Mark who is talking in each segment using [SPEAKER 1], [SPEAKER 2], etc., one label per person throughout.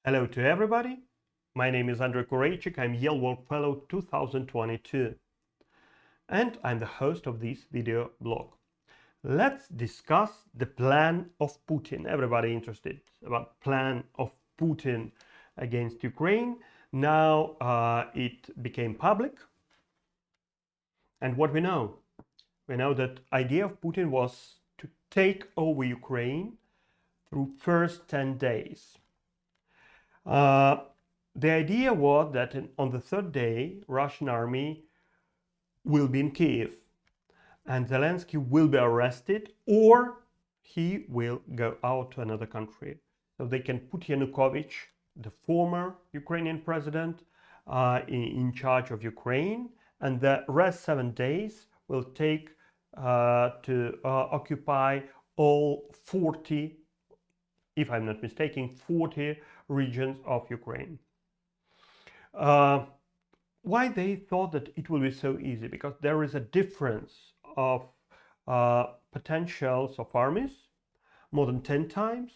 [SPEAKER 1] Hello to everybody. My name is Andrei Kureichik. I'm Yale World Fellow 2022. And I'm the host of this video blog. Let's discuss the plan of Putin. Everybody interested about plan of Putin against Ukraine. Now it became public. And what we know that idea of Putin was to take over Ukraine through first 10 days. The idea was that on the third day, Russian army will be in Kiev and Zelensky will be arrested or he will go out to another country. So they can put Yanukovych, the former Ukrainian president, in charge of Ukraine, and the rest 7 days will take to occupy all 40, if I'm not mistaken, 40 regions of Ukraine. Why they thought that it will be so easy? Because there is a difference of potentials of armies, more than 10 times,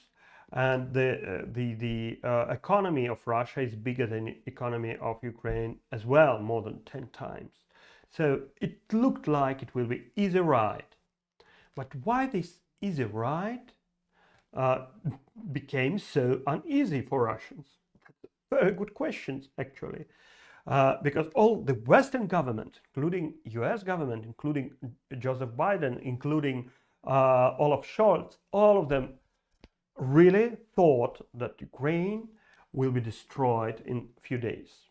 [SPEAKER 1] and the economy of Russia is bigger than the economy of Ukraine as well, more than 10 times. So it looked like it will be easy ride. But why this easy ride became so uneasy for Russians? Very good questions, actually. Because all the Western government, including US government, including Joseph Biden, including Olaf Scholz, all of them really thought that Ukraine will be destroyed in a few days.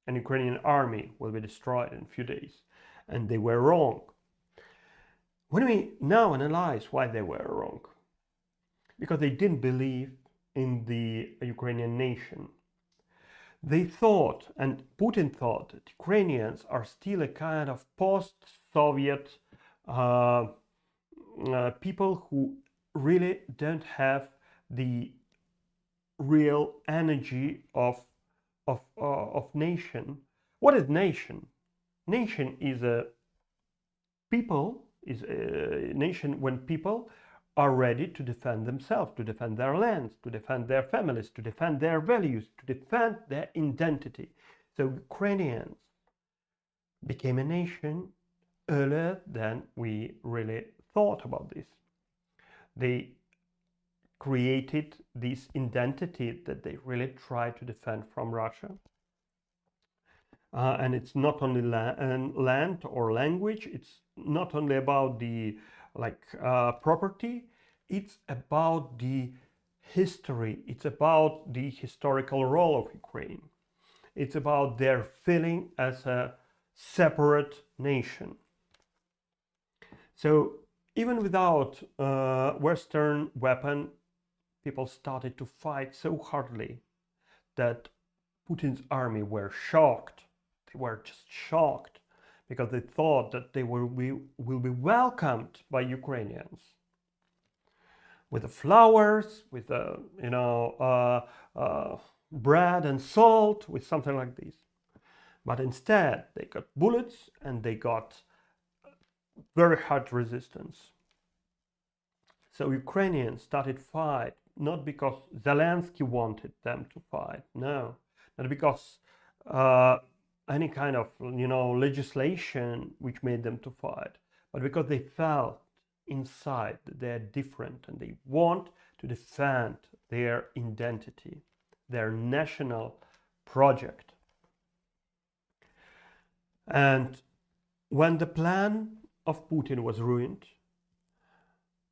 [SPEAKER 1] And Ukrainian army will be destroyed in a few days. And they were wrong. When we now analyze why they were wrong, because they didn't believe in the Ukrainian nation. They thought, and Putin thought, that Ukrainians are still a kind of post-Soviet people who really don't have the real energy of nation. What is nation? Nation is a people, is a nation when people are ready to defend themselves, to defend their lands, to defend their families, to defend their values, to defend their identity. So Ukrainians became a nation earlier than we really thought about this. They created this identity that they really try to defend from Russia. And it's not only land or language, it's not only about the property, it's about the history, it's about the historical role of Ukraine. It's about their feeling as a separate nation. So even without Western weapon, people started to fight so hardly that Putin's army were shocked. They were just shocked because they thought that they will be welcomed by Ukrainians with the flowers, with the bread and salt, with something like this. But instead, they got bullets and they got very hard resistance. So Ukrainians started fight not because Zelensky wanted them to fight, no, not because any kind of legislation which made them to fight, but because they felt inside that they're different and they want to defend their identity, their national project. And when the plan of Putin was ruined,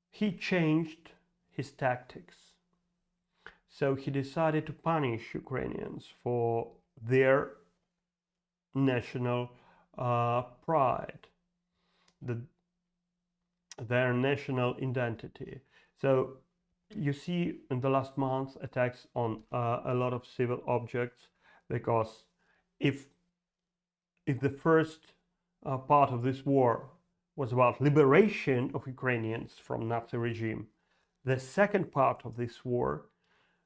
[SPEAKER 1] he changed his tactics. So he decided to punish Ukrainians for their national pride, their national identity. So you see in the last month attacks on a lot of civil objects, because if the first part of this war was about liberation of Ukrainians from Nazi regime, the second part of this war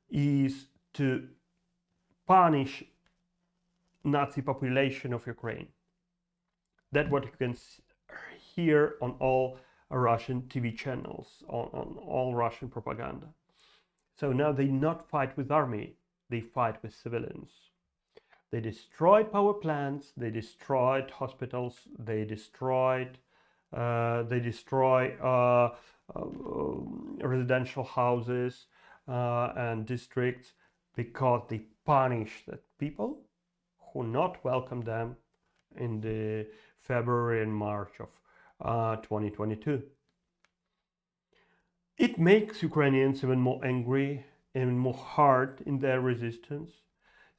[SPEAKER 1] is to punish Nazi population of Ukraine. That's what you can hear on all Russian TV channels, on all Russian propaganda. So now they not fight with army, they fight with civilians. They destroyed power plants, they destroyed hospitals, they destroy residential houses and districts, because they punish the people who not welcome them in the February and March of 2022. It makes Ukrainians even more angry, even more hard in their resistance.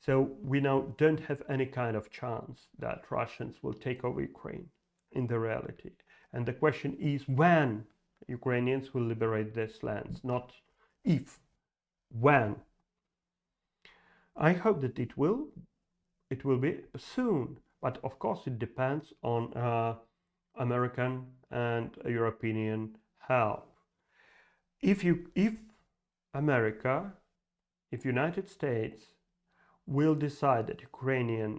[SPEAKER 1] So we now don't have any kind of chance that Russians will take over Ukraine in the reality. And the question is when Ukrainians will liberate these lands, not if, when. I hope that it will be soon, but of course it depends on American and European help. If America, if United States will decide that Ukrainian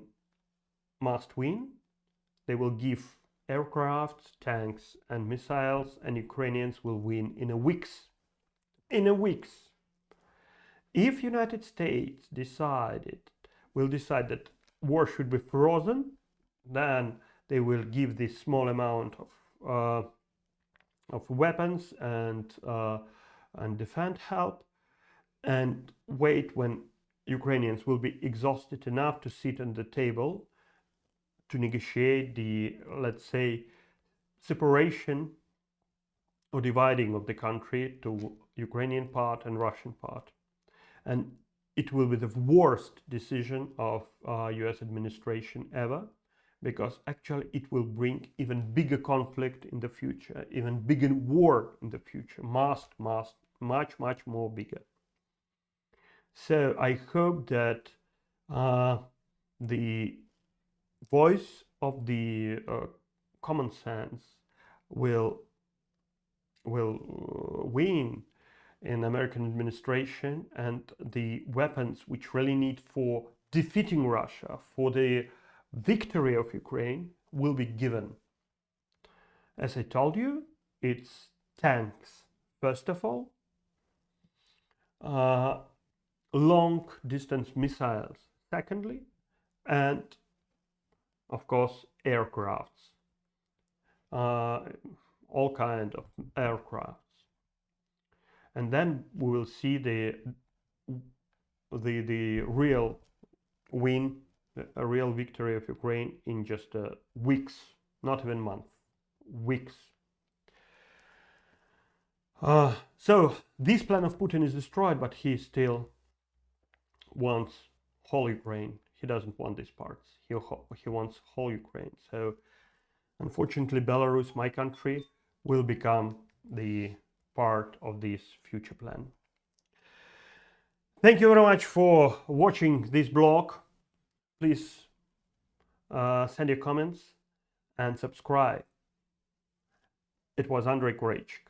[SPEAKER 1] must win, they will give aircraft, tanks and missiles, and Ukrainians will win in a weeks. In a weeks. If United States will decide that war should be frozen, then they will give this small amount of weapons and defense help, and wait when Ukrainians will be exhausted enough to sit on the table to negotiate the, let's say, separation or dividing of the country to Ukrainian part and Russian part. And it will be the worst decision of US administration ever, because actually it will bring even bigger conflict in the future, even bigger war in the future, much more bigger. So I hope that the voice of the common sense will win in American administration, and the weapons which really need for defeating Russia, for the victory of Ukraine, will be given. As I told you, it's tanks, first of all, long distance missiles, secondly, and of course aircrafts, all kinds of aircrafts. And then we will see the real win, a real victory of Ukraine in just weeks, not even months, weeks. So this plan of Putin is destroyed, but he still wants whole Ukraine. He doesn't want these parts. He wants whole Ukraine. So unfortunately, Belarus, my country, will become the part of this future plan. Thank you very much for watching this blog. Please send your comments and subscribe. It was Andrei Kureichik.